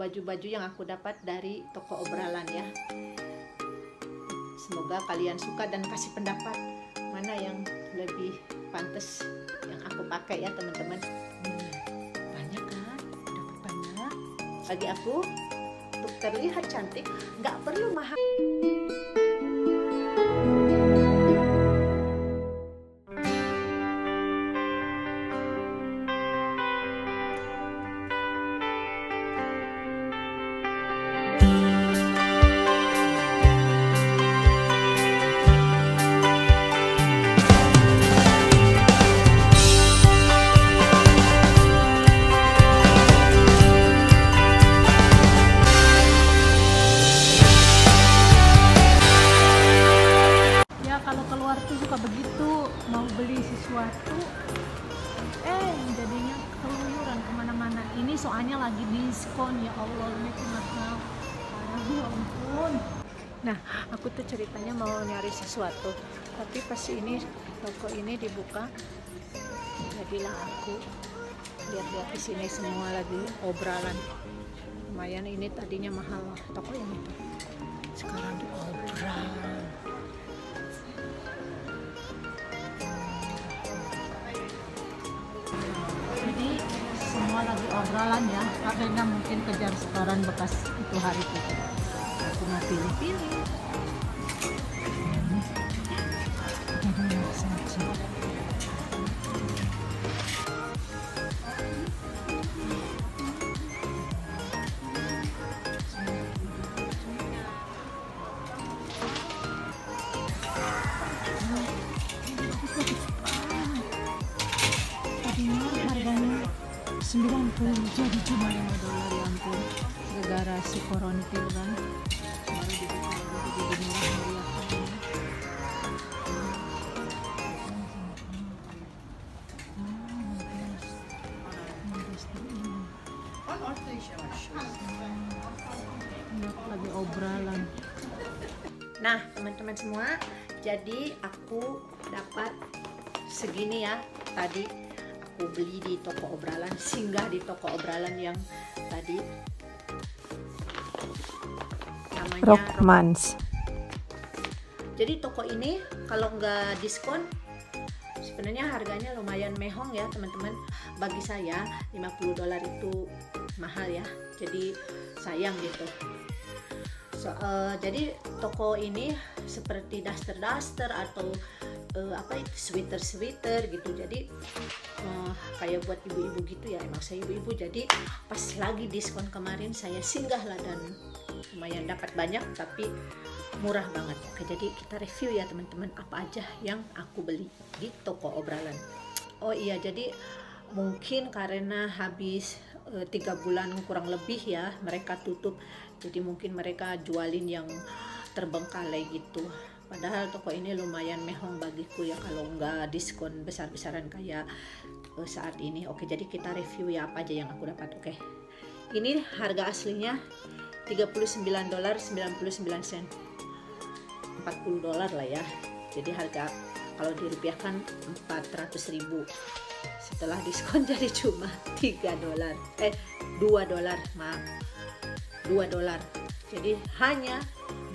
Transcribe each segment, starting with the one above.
baju-baju yang aku dapat dari toko obrolan ya. Semoga kalian suka dan kasih pendapat mana yang lebih pantas yang aku pakai ya teman-teman. Banyak kan? Dapat banyak. Bagi aku untuk terlihat cantik nggak perlu mahal. Kalau keluar tuh suka begitu, mau beli sesuatu jadinya keluyuran kemana-mana. Ini soalnya lagi diskon, ya Allah, ini mahal parah, ya ampun. Nah, aku tuh ceritanya mau nyari sesuatu, tapi pas ini toko ini dibuka, jadilah aku lihat-lihat di sini semua lagi obrolan. Lumayan, ini tadinya mahal toko ini tuh, sekarang diobral. Jadi semua lagi obrolan ya, karena mungkin kejar setoran bekas itu hari itu. Aku mau pilih-pilih. Harganya 90 jadi cuma $5 ya ampun, gara-gara si korontil kan baru dibuka jadi murah meriah. Lagi obrolan. Nah teman-teman semua, jadi aku dapat segini ya. Tadi aku beli di toko obrolan, singgah di toko obrolan yang tadi namanya Rockmans. Jadi toko ini kalau nggak diskon sebenarnya harganya lumayan mehong ya teman-teman. Bagi saya $50 itu mahal ya, jadi sayang gitu. Jadi toko ini seperti daster-daster atau apa itu sweater gitu, jadi kayak buat ibu-ibu gitu ya. Emang saya ibu-ibu, jadi pas lagi diskon kemarin saya singgah lah dan lumayan dapat banyak tapi murah banget. Oke, jadi kita review ya teman-teman apa aja yang aku beli di toko obrolan. Oh iya, jadi mungkin karena habis 3 bulan kurang lebih ya mereka tutup, jadi mungkin mereka jualin yang terbengkalai gitu. Padahal toko ini lumayan mehong bagiku ya kalau nggak diskon besar-besaran kayak saat ini. Oke, jadi kita review ya apa aja yang aku dapat. Oke, ini harga aslinya $39.99, $40 lah ya. Jadi harga kalau dirupiahkan 400.000. Setelah diskon jadi cuma $2, maaf, $2. Jadi hanya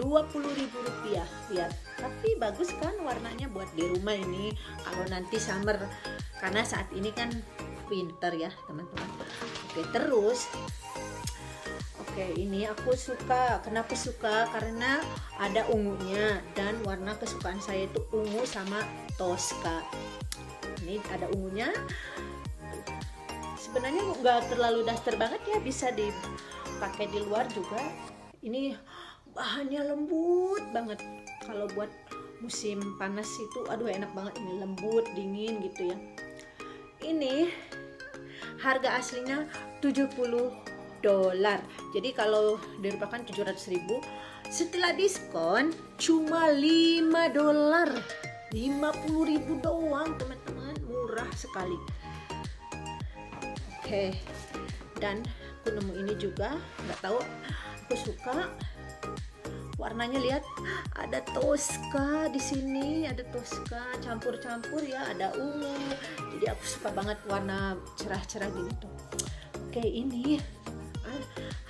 Rp20.000. Lihat, tapi bagus kan warnanya buat di rumah ini kalau nanti summer, karena saat ini kan winter ya teman-teman. Oke, terus ini aku suka. Kenapa suka? Karena ada ungunya dan warna kesukaan saya itu ungu sama Tosca. Ini ada ungunya. Sebenarnya nggak terlalu daster banget ya, bisa dipakai di luar juga. Ini bahannya lembut banget. Kalau buat musim panas itu aduh enak banget, ini lembut, dingin gitu ya. Ini harga aslinya $70. Jadi kalau dirupakan 700.000, setelah diskon cuma $5. 50.000 doang teman-teman, murah sekali. Oke, dan aku nemu ini juga, nggak tahu, aku suka warnanya. Lihat, ada Tosca di sini, ada Tosca campur-campur ya, ada ungu. Jadi aku suka banget warna cerah-cerah gitu. Oke, ini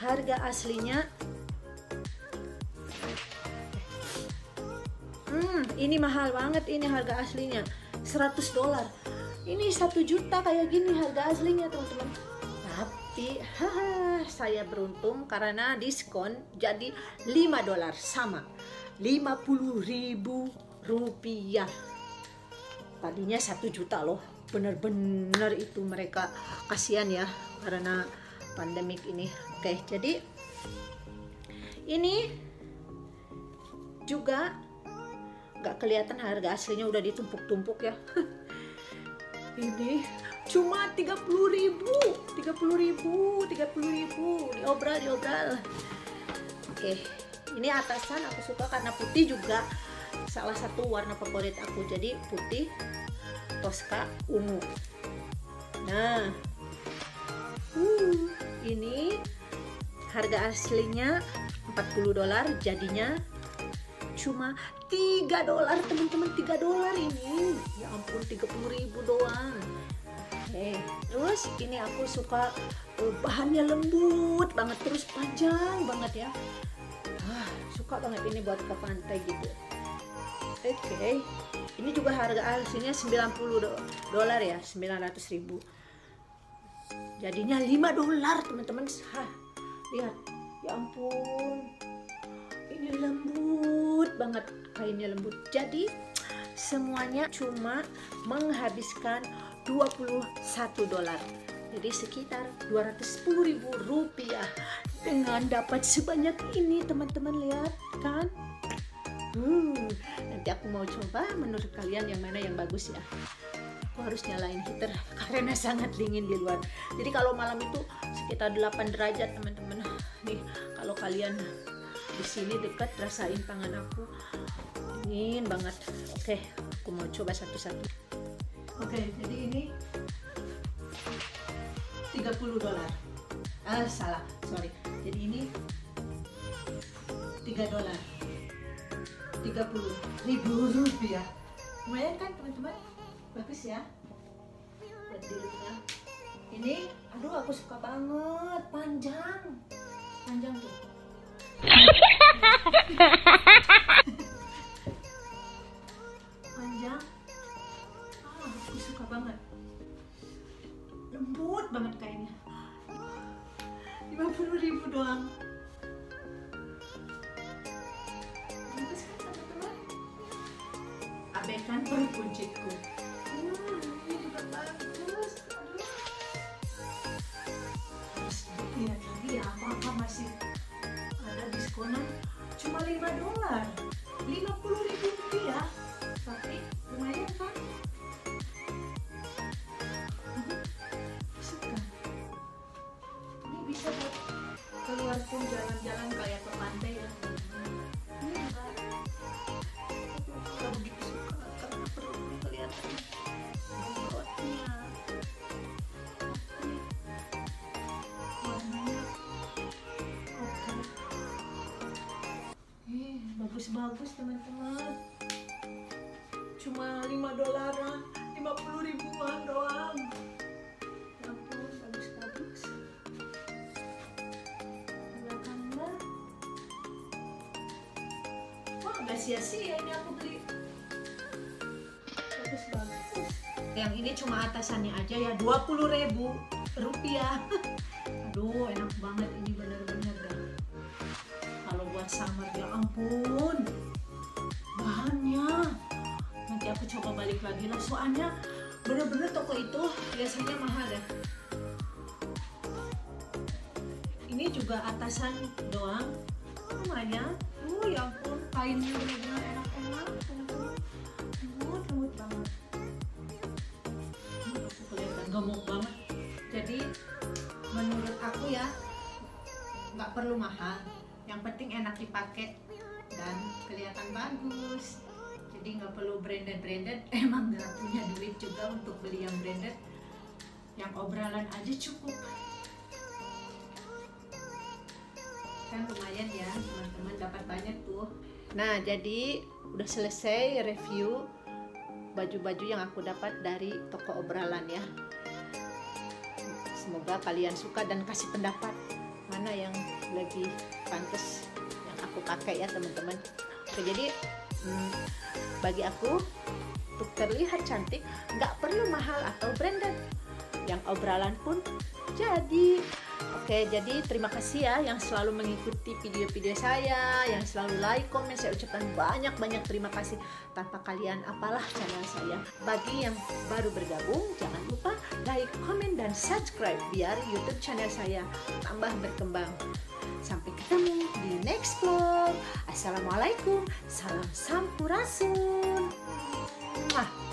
harga aslinya ini mahal banget, ini harga aslinya $100. Ini 1 juta kayak gini harga aslinya teman-teman. Tapi saya beruntung karena diskon jadi $5 sama $50.000. Tadinya 1 juta loh. Bener-bener itu mereka kasihan ya karena pandemik ini. Oke, jadi ini juga nggak kelihatan harga aslinya udah ditumpuk-tumpuk ya. Ini cuma 30.000, diobral. Oke, ini atasan aku suka karena putih juga salah satu warna favorit aku, jadi putih Tosca ungu. Nah, ini harga aslinya $40, jadinya cuma $3 teman-teman, $3 ini. Ya ampun, 30.000 doang. Terus ini aku suka bahannya lembut banget, terus panjang banget ya. Suka banget ini buat ke pantai gitu. Oke, ini juga harga aslinya $90 ya, 900.000. Jadinya $5 teman-teman. Lihat, ya ampun, ini lembut banget, kainnya lembut. Jadi semuanya cuma menghabiskan $21. Jadi sekitar $210.000 dengan dapat sebanyak ini teman-teman. Lihat kan? Nanti aku mau coba, menurut kalian yang mana yang bagus ya. Aku harus nyalain heater karena sangat dingin di luar. Jadi kalau malam itu sekitar 8 derajat teman-teman. Nih kalau kalian di sini dekat rasain tangan aku dingin banget. Oke, aku mau coba satu-satu. Oke, jadi ini $30. Salah, sorry. Jadi ini $3. $30.000. Lumayan kan teman-teman? Bagus ya. Lihat dulunya. Ini, aduh aku suka banget, panjang tuh. Panjang. Aku suka banget. Lembut banget kayaknya. $50.000 doang. Bagus kan teman-teman? Abaikan perkunciku. Ini juga bagus. Terus lihat lagi ya, apa masih ada diskonan. Cuma $5. $50.000. Tapi lumayan kan? Suka. Ini bisa buat keluar pun jalan-jalan kayak ke pantai ya. Ini juga nggak begitu suka karena perutnya kelihatan ototnya. Warnanya oke. Bagus-bagus teman-teman. Cuma $5, $50.000 doang. Ya ampun, bagus-bagus. Belakangnya, wah nggak sia-sia ini aku beli. Bagus-bagus. Yang ini cuma atasannya aja ya, $20.000. Aduh, enak banget ini bener-bener dah. Kalau buat summer ya ampun, bahannya. Nanti aku coba balik lagi lah, soalnya bener-bener toko itu biasanya mahal ya. Ini juga atasan doang, lumayan. Ya ampun, kainnya bener-bener enak-enak teman-teman. Lembut banget. Aku kelihatan gemuk banget. Jadi menurut aku ya nggak perlu mahal, yang penting enak dipakai dan kelihatan bagus. Jadi nggak perlu branded. Emang nggak punya duit juga untuk beli yang branded. Yang obralan aja cukup. Kan lumayan ya teman-teman, dapat banyak tuh. Nah, jadi udah selesai review baju-baju yang aku dapat dari toko obralan ya. Semoga kalian suka dan kasih pendapat mana mana yang lebih pantas yang aku pakai ya teman-teman. Oke, jadi bagi aku untuk terlihat cantik nggak perlu mahal atau branded, yang obrolan pun jadi. Oke, jadi terima kasih ya yang selalu mengikuti video-video saya, yang selalu like, komen. Saya ucapkan banyak-banyak terima kasih. Tanpa kalian apalah channel saya. Bagi yang baru bergabung, jangan lupa like, komen, dan subscribe biar YouTube channel saya tambah berkembang. Sampai ketemu di next vlog. Assalamualaikum, salam sampurasun. Mwah.